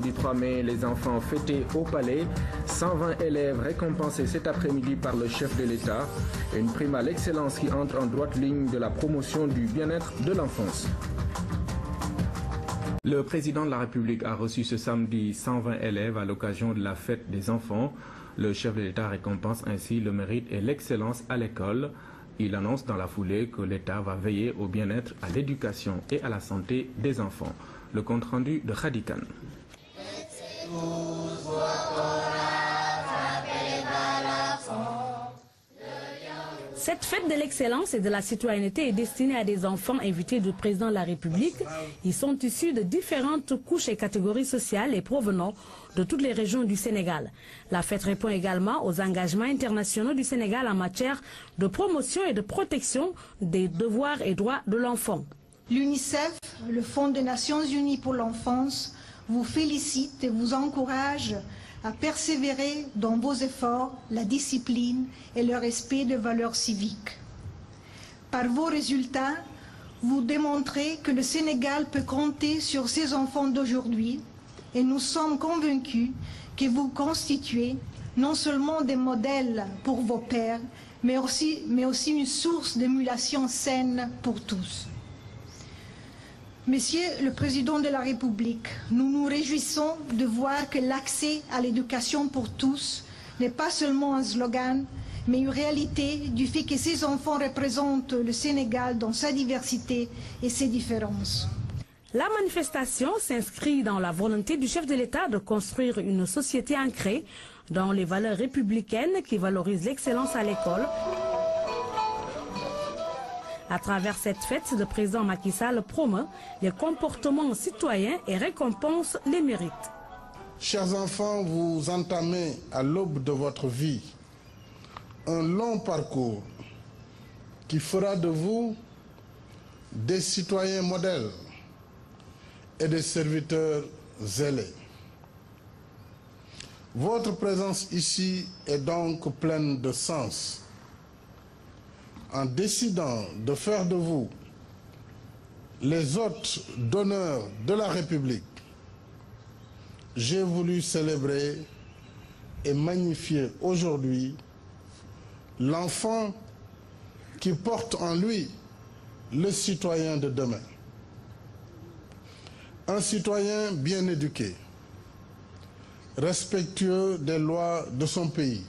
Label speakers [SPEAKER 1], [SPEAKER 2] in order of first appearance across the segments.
[SPEAKER 1] Du 3 mai, les enfants fêtés au palais, 120 élèves récompensés cet après-midi par le chef de l'État, une prime à l'excellence qui entre en droite ligne de la promotion du bien-être de l'enfance. Le président de la République a reçu ce samedi 120 élèves à l'occasion de la fête des enfants. Le chef de l'État récompense ainsi le mérite et l'excellence à l'école. Il annonce dans la foulée que l'État va veiller au bien-être, à l'éducation et à la santé des enfants. Le compte-rendu de Khadikan.
[SPEAKER 2] Cette fête de l'excellence et de la citoyenneté est destinée à des enfants invités du président de la République. Ils sont issus de différentes couches et catégories sociales et provenant de toutes les régions du Sénégal. La fête répond également aux engagements internationaux du Sénégal en matière de promotion et de protection des devoirs et droits de l'enfant.
[SPEAKER 3] L'UNICEF, le Fonds des Nations Unies pour l'enfance, vous félicite et vous encourage à persévérer dans vos efforts, la discipline et le respect des valeurs civiques. Par vos résultats, vous démontrez que le Sénégal peut compter sur ses enfants d'aujourd'hui et nous sommes convaincus que vous constituez non seulement des modèles pour vos pairs, mais aussi une source d'émulation saine pour tous. Monsieur le Président de la République, nous nous réjouissons de voir que l'accès à l'éducation pour tous n'est pas seulement un slogan, mais une réalité du fait que ces enfants représentent le Sénégal dans sa diversité et ses différences.
[SPEAKER 2] La manifestation s'inscrit dans la volonté du chef de l'État de construire une société ancrée dans les valeurs républicaines qui valorisent l'excellence à l'école. À travers cette fête, le président Macky Sall promeut les comportements citoyens et récompense les mérites.
[SPEAKER 4] Chers enfants, vous entamez à l'aube de votre vie un long parcours qui fera de vous des citoyens modèles et des serviteurs zélés. Votre présence ici est donc pleine de sens. En décidant de faire de vous les hôtes d'honneur de la République, j'ai voulu célébrer et magnifier aujourd'hui l'enfant qui porte en lui le citoyen de demain. Un citoyen bien éduqué, respectueux des lois de son pays,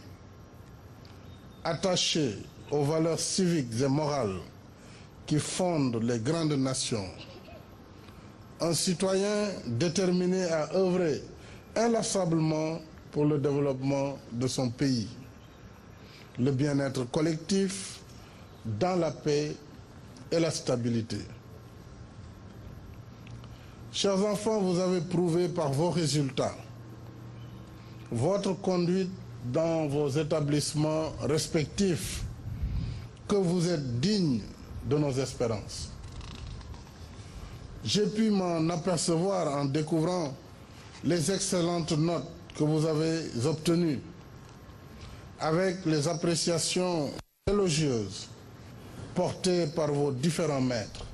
[SPEAKER 4] attaché aux valeurs civiques et morales qui fondent les grandes nations. Un citoyen déterminé à œuvrer inlassablement pour le développement de son pays, le bien-être collectif dans la paix et la stabilité. Chers enfants, vous avez prouvé par vos résultats, votre conduite dans vos établissements respectifs, que vous êtes digne de nos espérances. J'ai pu m'en apercevoir en découvrant les excellentes notes que vous avez obtenues, avec les appréciations élogieuses portées par vos différents maîtres.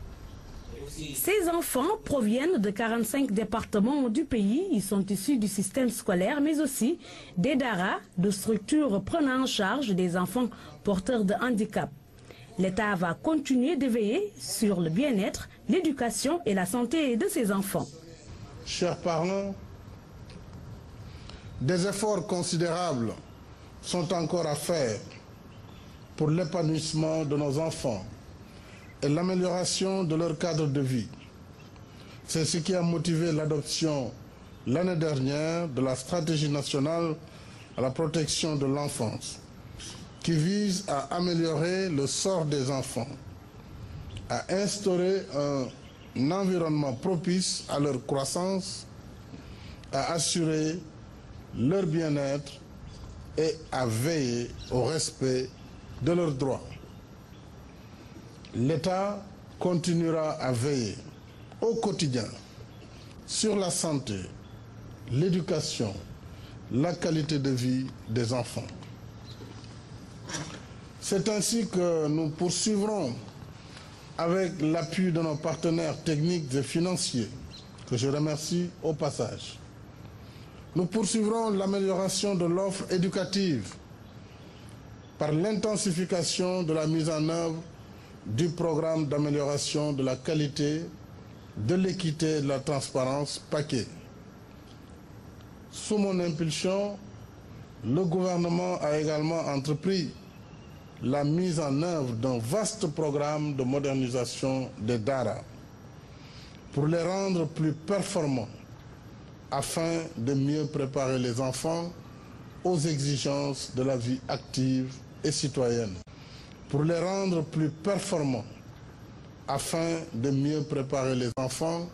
[SPEAKER 2] Ces enfants proviennent de 45 départements du pays. Ils sont issus du système scolaire, mais aussi des daara, de structures prenant en charge des enfants porteurs de handicap. L'État va continuer de veiller sur le bien-être, l'éducation et la santé de ses enfants.
[SPEAKER 4] Chers parents, des efforts considérables sont encore à faire pour l'épanouissement de nos enfants et l'amélioration de leur cadre de vie. C'est ce qui a motivé l'adoption l'année dernière de la stratégie nationale à la protection de l'enfance, qui vise à améliorer le sort des enfants, à instaurer un environnement propice à leur croissance, à assurer leur bien-être et à veiller au respect de leurs droits. L'État continuera à veiller au quotidien sur la santé, l'éducation, la qualité de vie des enfants. C'est ainsi que nous poursuivrons, avec l'appui de nos partenaires techniques et financiers, que je remercie au passage, Nous poursuivrons l'amélioration de l'offre éducative par l'intensification de la mise en œuvre du programme d'amélioration de la qualité, de l'équité et de la transparence PAQUET. Sous mon impulsion, le gouvernement a également entrepris la mise en œuvre d'un vaste programme de modernisation des Dara pour les rendre plus performants afin de mieux préparer les enfants aux exigences de la vie active et citoyenne. Pour les rendre plus performants afin de mieux préparer les enfants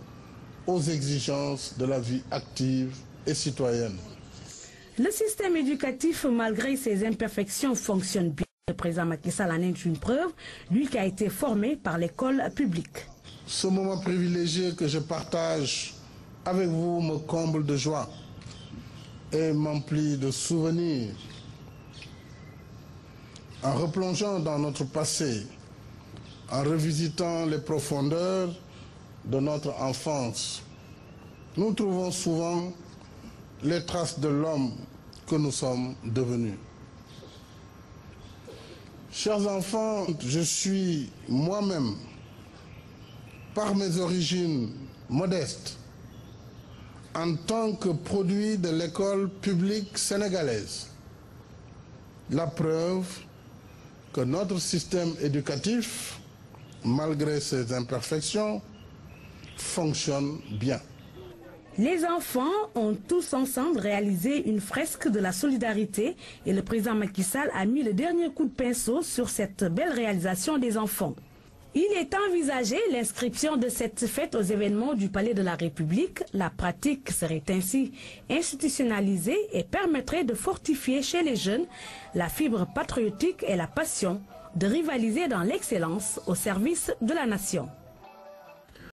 [SPEAKER 4] aux exigences de la vie active et citoyenne.
[SPEAKER 2] Le système éducatif, malgré ses imperfections, fonctionne bien. Le président Macky Sall en est une preuve, lui qui a été formé par l'école publique.
[SPEAKER 4] Ce moment privilégié que je partage avec vous me comble de joie et m'emplit de souvenirs. En replongeant dans notre passé, en revisitant les profondeurs de notre enfance, nous trouvons souvent les traces de l'homme que nous sommes devenus. Chers enfants, je suis moi-même, par mes origines modestes, en tant que produit de l'école publique sénégalaise, la preuve que notre système éducatif, malgré ses imperfections, fonctionne bien.
[SPEAKER 2] Les enfants ont tous ensemble réalisé une fresque de la solidarité et le président Macky Sall a mis le dernier coup de pinceau sur cette belle réalisation des enfants. Il est envisagé l'inscription de cette fête aux événements du Palais de la République. La pratique serait ainsi institutionnalisée et permettrait de fortifier chez les jeunes la fibre patriotique et la passion de rivaliser dans l'excellence au service de la nation.